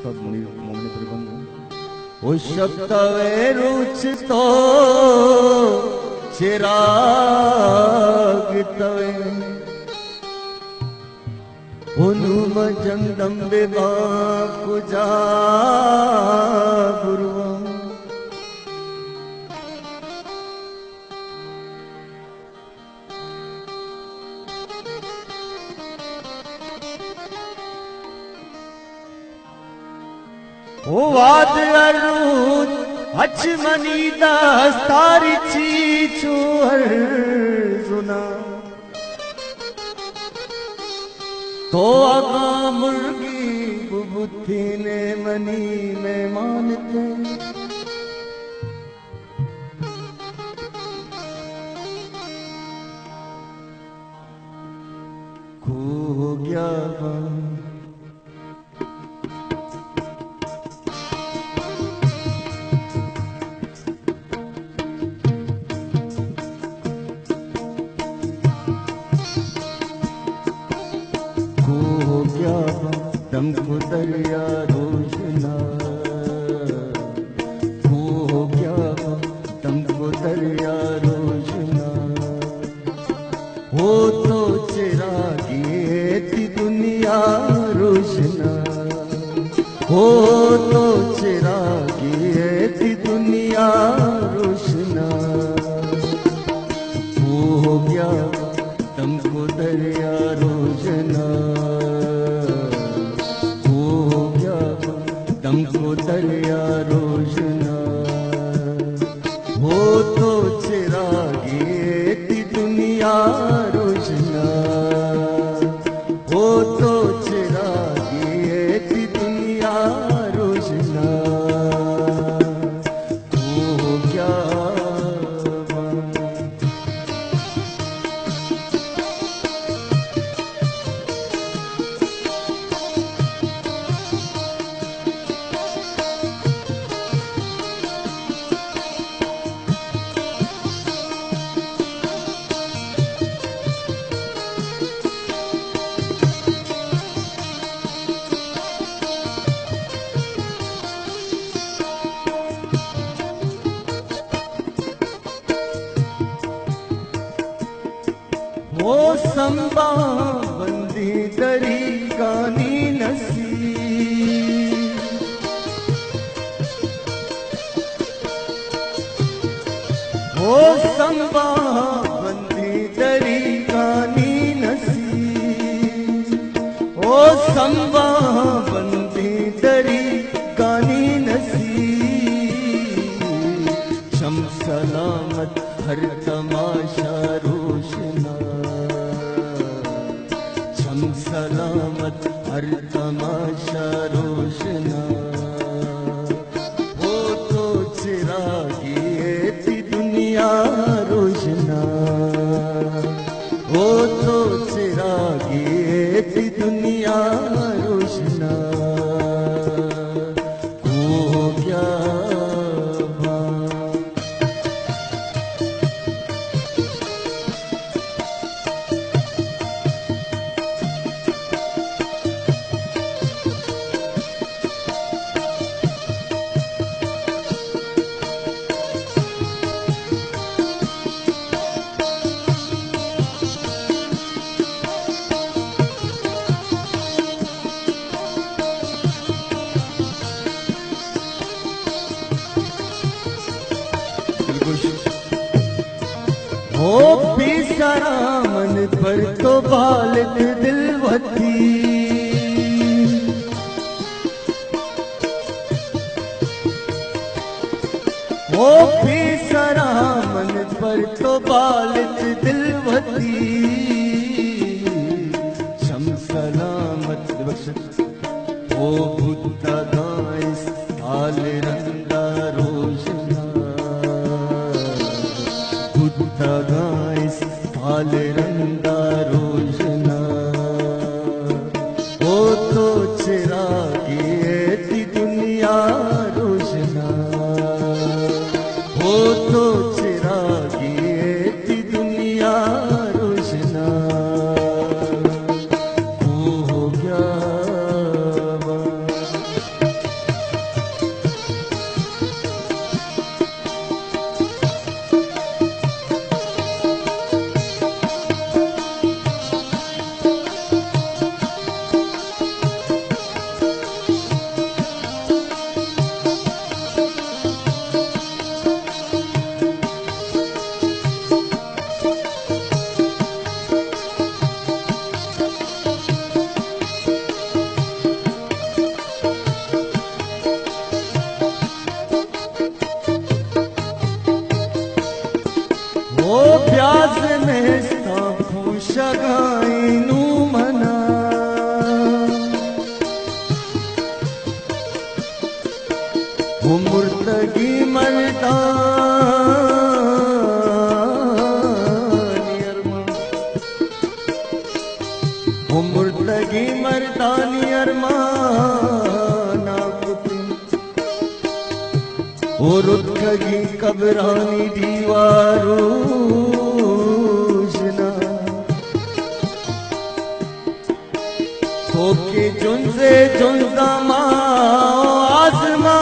सब मोमने परिबंध ओ शब्द वे रुच तो चिराग तवे उनुम जंदम बेबा कुजा गुरुआ ओ वाद अरुद अचमनी दास्तारी चीचू हर सुना तो आगा मुर्गी बुबुथी ने मनी में मानते खो गया दमको दरिया रोशना हो गया दमको दरिया रोशना हो तो चिरागी थी दुनिया रोशना हो तो चिरागी थी दुनिया रोशना हो गया दमको दरिया रोशना दमको दरिया रोशना हो तो चिरागी थी दुनिया रोशना हो तो चिरागी थी दुनिया रोशना हो क्या वो संबा बंदी दरी गानी नसी वो संबा बंदी दरी गानी नसी वो संबा बंदी दरी गानी नसी शम सलामत हर तमाशा रोशना सलामत हर तमाशा रोशना हो तो चिरागी थी दुनिया रोशना हो तो चिरागी थी दुनिया रोशना हो क्या हो बेसारा मन पर तो बालक दिलवती हो बेसारा मन पर तो बालक दिलवती शम सलामत बख्श हो बुद्धा गाइस आल रंगा रोशना बुद्धा गाइस आल रंगा रोशना हो तो चिरागी थी दुनिया रोशना हो तो चिरागी थी दुनिया रोशना हो गया वो मुर्तगी मर्दानी अरमा, वो मुर्तगी मर्दानी अरमाना पुती, वो रुतगी कबरानी दीवारोजना, होके जुंजे जुंजामा आसमा,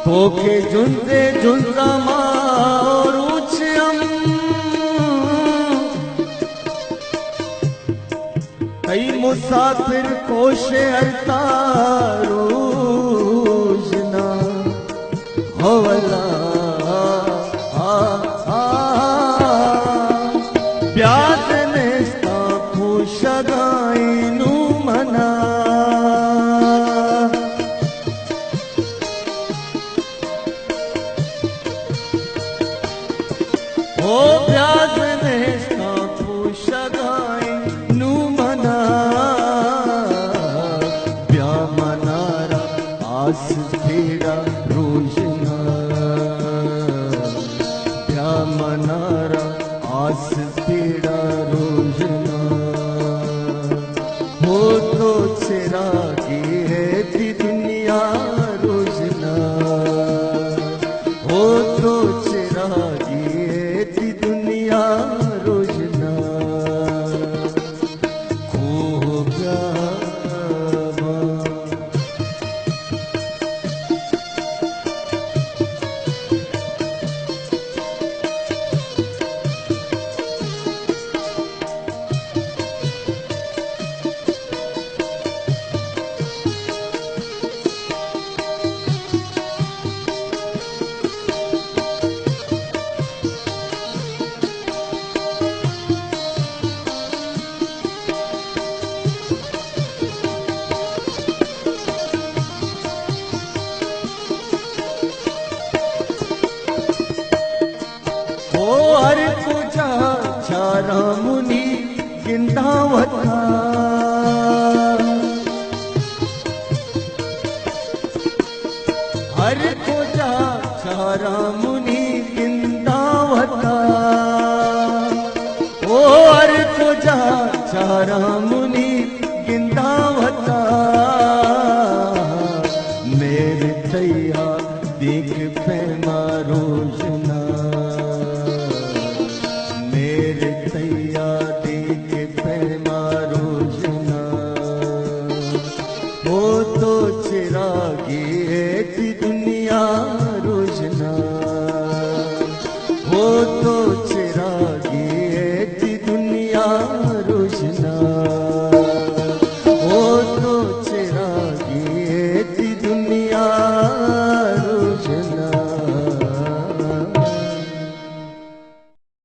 होके जुंजे जुंजामा और उछम, कई मुसाफिर कोशे अरतारोजना हवला प्यास नेस्ता खुशगाइनु मना, ओ प्यास नेस्ता खुशगाइनु मना, प्या मनारा आस तेरा रोजना, प्या मनारा आस तेरा रोजना, हो तो चिरागी है थी दुनिया रोजना, हो तो चिरागी है थी दुनिया रोजना, खूब गावा हर पूजा चारा मुनि गिंदावता, हर पूजा चारा मुनि गिंदावता, ओ हर पूजा चारा मुनि गिंदावता, मेरे तैया देख पैमा रोजना, मेरे तैया देख पैमा रोजना, वो तो चिरागी है थी दुनिया रोजना, वो तो चिरागी है थी दुनिया रोजना।